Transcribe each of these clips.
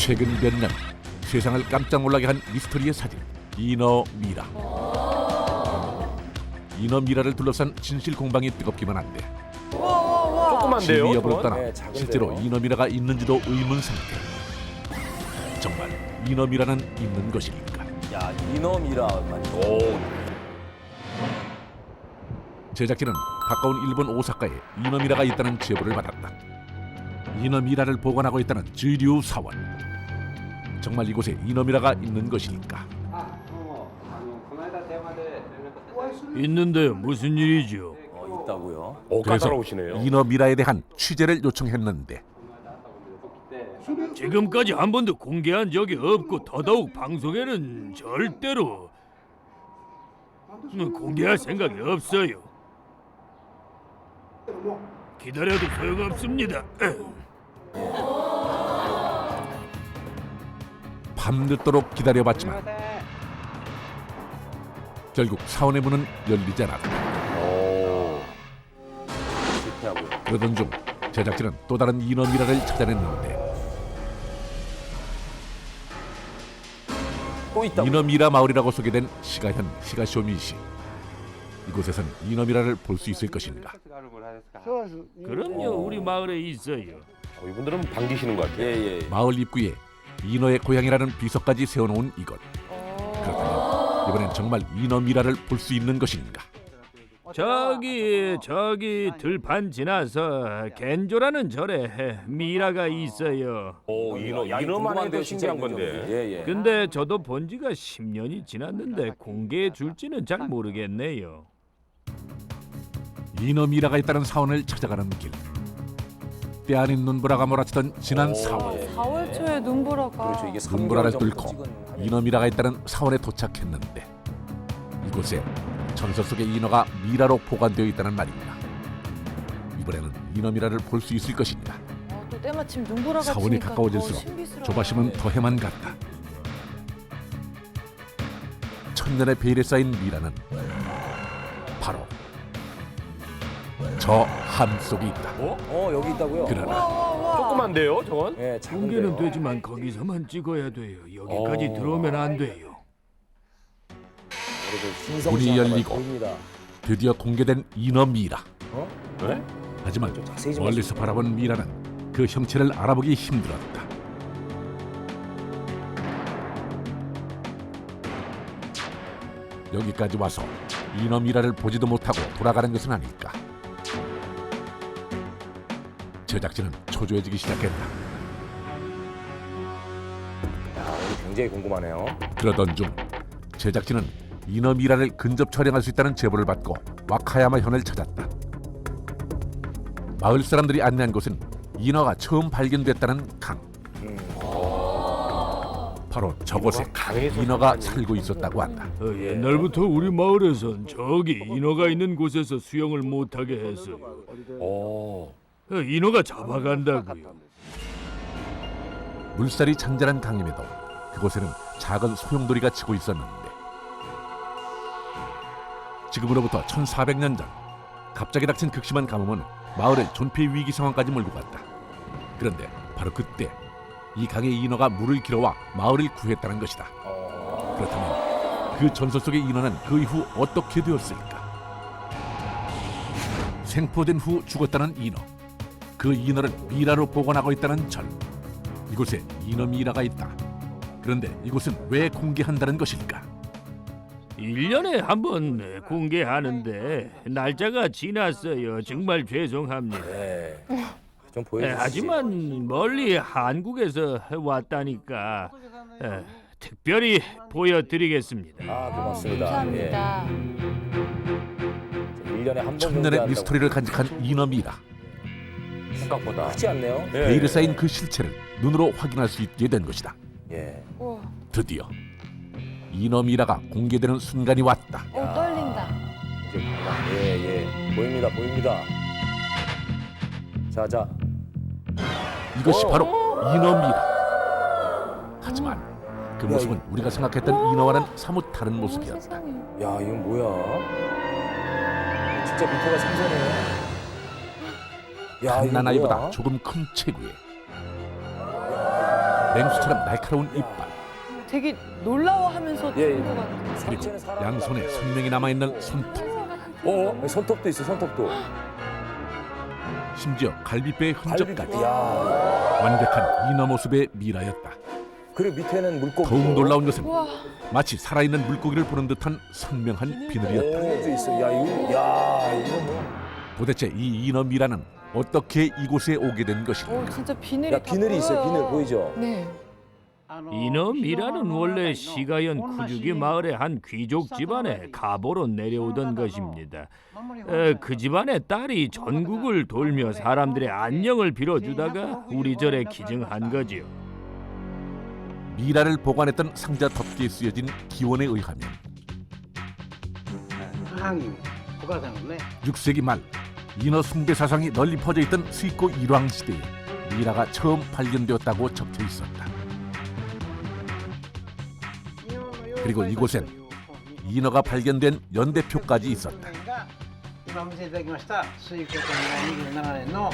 최근 몇 년 세상을 깜짝 놀라게 한 미스터리의 사진 이너 미라. 이너 미라를 둘러싼 진실 공방이 뜨겁기만 한데 조그만데요? 진위 여부를 떠나 네, 작은데요. 실제로 이너 미라가 있는지도 의문 상태. 정말 이너 미라는 있는 것일까? 야, 이놈이라 말이죠. 제작진은 가까운 일본 오사카에 이너 미라가 있다는 제보를 받았다. 이너 미라를 보관하고 있다는 주류 사원. 정말 이곳에 이너 미라가 있는 것일까? 있는데요. 무슨 일이죠? 있다고요? 그래서 까다로우시네요. 이너 미라에 대한 취재를 요청했는데 지금까지 한 번도 공개한 적이 없고 더더욱 방송에는 절대로 공개할 생각이 없어요. 기다려도 소용없습니다. 밤늦도록 기다려봤지만 결국 사원의 문은 열리지 않았다. 실패하고요. 그러던 중 제작진은 또 다른 이너 미라를 찾아냈는데 또 있다고. 이너 미라 마을이라고 소개된 시가현 시가쇼미시. 이곳에선 이너 미라를 볼 수 있을 것인가? 그럼요. 우리 마을에 있어요. 이분들은 반기시는 것 같아요. 예. 마을 입구에 이너의 고향이라는 비석까지 세워놓은 이것. 그렇다면 이번엔 정말 이너 미라를 볼 수 있는 것인가? 저기 들판 지나서 겐조라는 절에 미라가 있어요. 오, 이너만 해도 신기한 건데. 예. 근데 저도 본 지가 10년이 지났는데 공개해 줄지는 잘 모르겠네요. 이너 미라가 있다는 사원을 찾아가는 길. 때 아닌 눈보라가 몰아치던 지난 4월 4월 초에 눈보라가 그렇죠. 이게 3개월 눈보라를 전부터 뚫고 찍은 화면. 이너 미라가 있다는 사원에 도착했는데 이곳에 전설 속의 이너가 미라로 보관되어 있다는 말입니다. 이번에는 이너 미라를 볼 수 있을 것인가? 또 때마침 눈보라가 사원이 치니까 가까워질수록 더 신비스러워요. 조바심은 더해만 갔다. 천년의 베일에 쌓인 미라는 바로 저 함 속에 있다. 여기 있다고요? 그러나 조그만데요, 저건? 예, 작은데요. 공개는 되지만 거기서만 찍어야 돼요. 여기까지 들어오면 안 돼요. 그래도 신성시 문이 하나만 열리고. 보입니다. 드디어 공개된 이너 미라. 네? 하지만 좀 자세히 좀 멀리서 바라본 미라는 그 형체를 알아보기 힘들었다. 여기까지 와서 이너 미라를 보지도 못하고 돌아가는 것은 아닐까. 제작진은 초조해지기 시작했다. 야, 이거 굉장히 궁금하네요. 그러던 중 제작진은 이너 미라를 근접 촬영할 수 있다는 제보를 받고 와카야마 현을 찾았다. 마을 사람들이 안내한 곳은 이너가 처음 발견됐다는 강. 바로 저곳에 강에서 이너가 살다니. 살고 있었다고 한다. 옛날부터 우리 마을에선 저기 인어가 있는 곳에서 수영을 못하게 했어요. 인어가 잡아간다고요. 물살이 잔잔한 강임에도 그곳에는 작은 소용돌이가 치고 있었는데 지금으로부터 1400년 전 갑자기 닥친 극심한 가뭄은 마을을 존폐 위기 상황까지 몰고 갔다. 그런데 바로 그때 이 강의 인어가 물을 길어와 마을을 구했다는 것이다. 그렇다면 그 전설 속의 인어는 그 이후 어떻게 되었을까? 생포된 후 죽었다는 인어. 그 인어를 미라로 보관하고 있다는 절. 이곳에 인어 미라가 있다. 그런데 이곳은 왜 공개한다는 것일까? 1년에 한 번 공개하는데 날짜가 지났어요. 정말 죄송합니다. 좀 보여주시지. 하지만 멀리 한국에서 왔다니까 특별히 보여드리겠습니다. 고맙습니다. 감사합니다. 1년에 한 번 정도 천년의 한다고. 미스터리를 간직한 인어 미라. 생각보다. 크지 않네요. 베일에 쌓인 그 실체를 눈으로 확인할 수 있게 된 것이다. 예. 우와, 드디어 인어 미라가 공개되는 순간이 왔다. 떨린다. 예. 보입니다. 자. 이것이 바로 인어 미라. 하지만 그 모습은 우리가 생각했던 인어와는 사뭇 다른 모습이었다. 세상에. 야, 이건 뭐야? 진짜 밑에가 생선이에요. 야, 이거 갓난 아이보다 뭐야? 조금 큰 체구에 맹수처럼 날카로운 이빨, 되게 놀라워하면서 예, 죽은 것 같아요. 그리고 상체는 사람을 양손에 낳게 생명이 남아있는 손톱, 손톱도 있어, 손톱도. 심지어 갈비뼈의 흔적까지 야. 완벽한 인어 모습의 미라였다. 그리고 밑에는 물고기. 더욱 놀라운 것은 와, 마치 살아있는 물고기를 보는 듯한 선명한 비늘이었다. 도 있어. 이거 뭐. 도대체 이 인어 미라는 어떻게 이곳에 오게 된 것일까? 진짜 비늘이 다 비늘이 있어요. 보여요. 비늘 보이죠? 네. 이너 미라는 원래 시가현 쿠주기 마을의 한 귀족 집안에 가보로 내려오던 것입니다. 그 집안의 딸이 전국을 돌며 사람들의 안녕을 빌어주다가 우리절에 기증한 거지요. 미라를 보관했던 상자 덮개에 쓰여진 기원에 의하면 母にお母さんのね 6세기 말 인어 숭배 사상이 널리 퍼져 있던 수익고 일왕 시대에 미라가 처음 발견되었다고 적혀 있었다. 그리고 이곳엔 인어가 발견된 연대표까지 있었다. 今見せていただきました水庫天皇27年の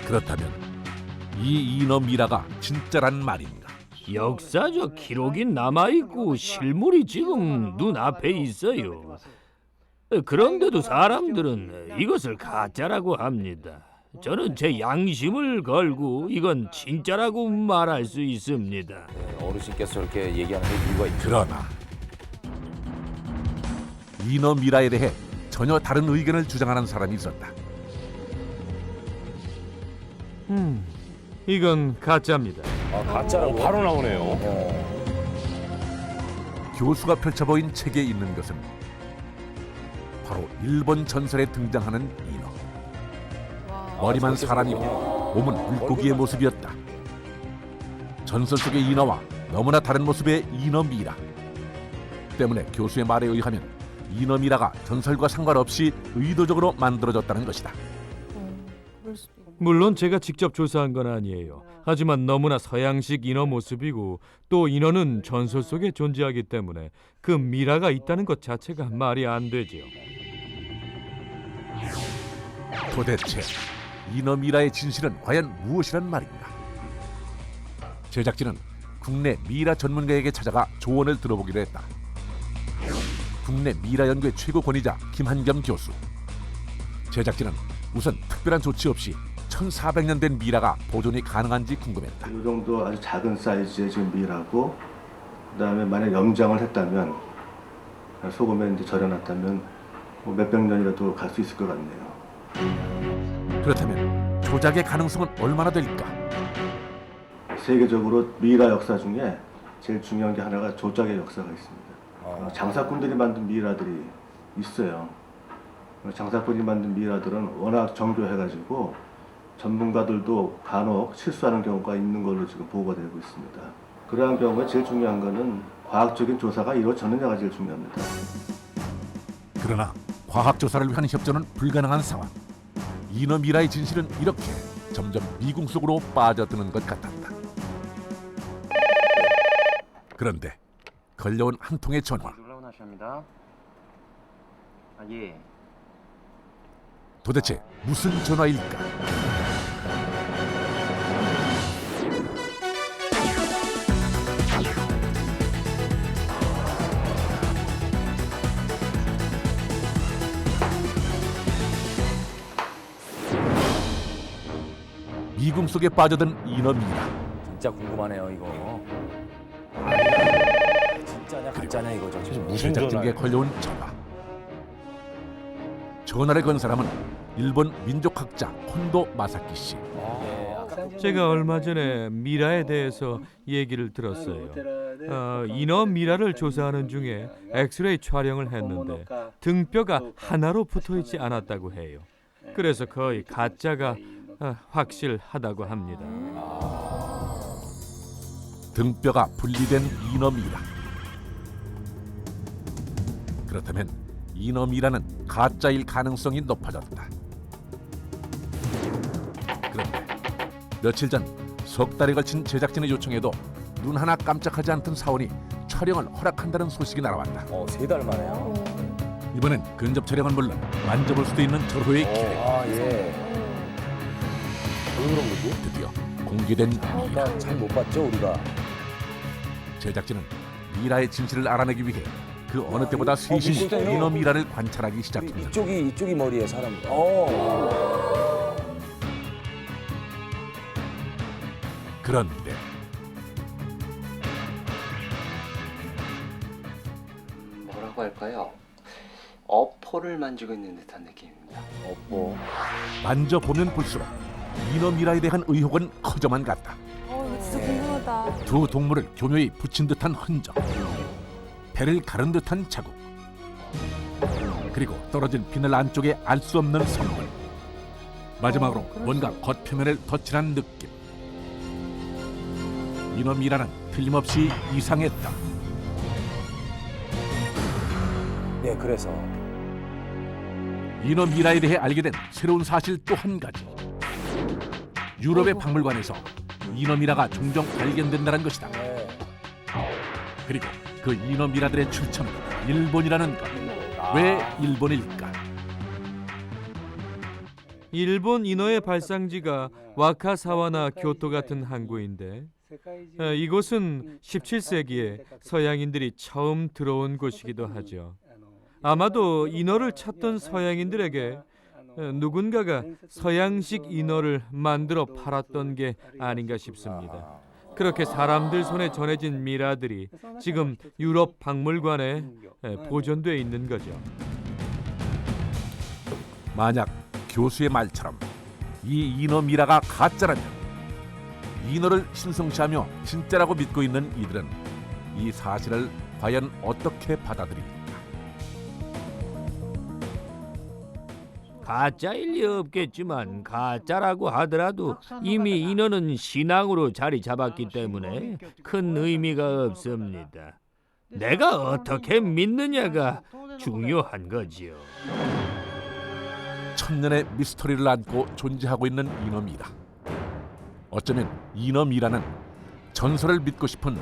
그렇다면 이 인어 미라가 진짜란 말인가? 역사적 기록이 남아있고 실물이 지금 눈앞에 있어요. 그런데도 사람들은 이것을 가짜라고 합니다. 저는 제 양심을 걸고 이건 진짜라고 말할 수 있습니다. 어르신께서 이렇게 얘기하는 데 이유가 있죠. 그러나 인어 미라에 대해 전혀 다른 의견을 주장하는 사람이 있었다. 이건 가짜입니다. 가짜라고? 바로 나오네요. 교수가 펼쳐 보인 책에 있는 것은 바로 일본 전설에 등장하는 인어. 머리만 사람이고 몸은 물고기의 모습이었다. 전설 속의 인어와 너무나 다른 모습의 인어 미라. 때문에 교수의 말에 의하면 인어 미라가 전설과 상관없이 의도적으로 만들어졌다는 것이다. 그럴 수도 있고. 물론 제가 직접 조사한 건 아니에요. 하지만 너무나 서양식 인어 모습이고 또 인어는 전설 속에 존재하기 때문에 그 미라가 있다는 것 자체가 말이 안 되지요. 도대체 인어 미라의 진실은 과연 무엇이란 말인가? 제작진은 국내 미라 전문가에게 찾아가 조언을 들어보기로 했다. 국내 미라 연구의 최고 권위자 김한겸 교수. 제작진은 우선 특별한 조치 없이 1400년 된 미라가 보존이 가능한지 궁금했다. 이 정도 아주 작은 사이즈의 지금 미라고, 그다음에 만약 염장을 했다면, 소금에 이제 절여놨다면 뭐 몇백 년이라도 갈 수 있을 것 같네요. 그렇다면 조작의 가능성은 얼마나 될까? 세계적으로 미라 역사 중에 제일 중요한 게 하나가 조작의 역사가 있습니다. 장사꾼들이 만든 미라들이 있어요. 장사꾼이 만든 미라들은 워낙 정교해가지고 전문가들도 간혹 실수하는 경우가 있는 걸로 지금 보고가 되고 있습니다. 그러한 경우에 제일 중요한 거는 과학적인 조사가 이루어졌느냐가 제일 중요합니다. 그러나 과학 조사를 위한 협조는 불가능한 상황. 인어 미라의 진실은 이렇게 점점 미궁 속으로 빠져드는 것 같았다. 그런데 걸려온 한 통의 전화. 올라오십니다. 예. 도대체 무슨 전화일까? 미궁 속에 빠져든 인어 미라. 진짜 궁금하네요, 이거. 진짜냐 가짜냐 이거죠. 지금 무슨 제작진에게 전화예요? 걸려온 전화. 전화를 건 사람은 일본 민족학자 콘도 마사키 씨. 제가 얼마 전에 미라에 대해서 얘기를 들었어요. 인어 미라를 조사하는 중에 엑스레이 촬영을 했는데 등뼈가 하나로 붙어있지 않았다고 해요. 그래서 거의 가짜가 확실하다고 합니다. 등뼈가 분리된 인어 미라. 그렇다면 인어 미라는 가짜일 가능성이 높아졌다. 그런데 며칠 전 석 달에 걸친 제작진의 요청에도 눈 하나 깜짝하지 않던 사원이 촬영을 허락한다는 소식이 날아왔다. 3달 만에요. 이번엔 근접 촬영은 물론 만져볼 수도 있는 절호의 기회. 예. 왜 그런 거지? 드디어 공개된 그러니까 잘 못 봤죠 우리가. 제작진은 미라의 진실을 알아내기 위해 그 어느 때보다 세신 비슷해요. 인어 미라를 관찰하기 시작합니다. 이쪽이 머리에 사람. 그런데 뭐라고 할까요? 어포를 만지고 있는 듯한 느낌입니다. 만져보면 볼수록 인어 미라에 대한 의혹은 커져만 갔다. 진짜 궁금하다. 두 동물을 교묘히 붙인 듯한 흔적, 배를 가른 듯한 자국, 그리고 떨어진 비늘 안쪽에 알 수 없는 성분, 마지막으로 뭔가 겉표면을 덧칠한 느낌. 인어 미라는 틀림없이 이상했다. 네, 그래서 인어 미라에 대해 알게 된 새로운 사실 또 한 가지. 유럽의 박물관에서 인어 미라가 종종 발견된다는 것이다. 네. 그리고 그 인어 미라들의 출처는 일본이라는 것. 왜 일본일까? 일본 인어의 발상지가 와카사와나 교토 같은 항구인데 이곳은 17세기에 서양인들이 처음 들어온 곳이기도 하죠. 아마도 인어를 찾던 서양인들에게 누군가가 서양식 인어를 만들어 팔았던 게 아닌가 싶습니다. 그렇게 사람들 손에 전해진 미라들이 지금 유럽 박물관에 보존돼 있는 거죠. 만약 교수의 말처럼 이 인어 미라가 가짜라면 인어를 신성시하며 진짜라고 믿고 있는 이들은 이 사실을 과연 어떻게 받아들일까? 가짜일 리 없겠지만 가짜라고 하더라도 이미 인어는 신앙으로 자리 잡았기 때문에 큰 의미가 없습니다. 내가 어떻게 믿느냐가 중요한 거지요. 천년의 미스터리를 안고 존재하고 있는 인어 미라. 어쩌면 인어 미라는 전설을 믿고 싶은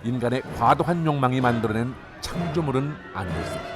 인간의 과도한 욕망이 만들어낸 창조물은 아니었을까?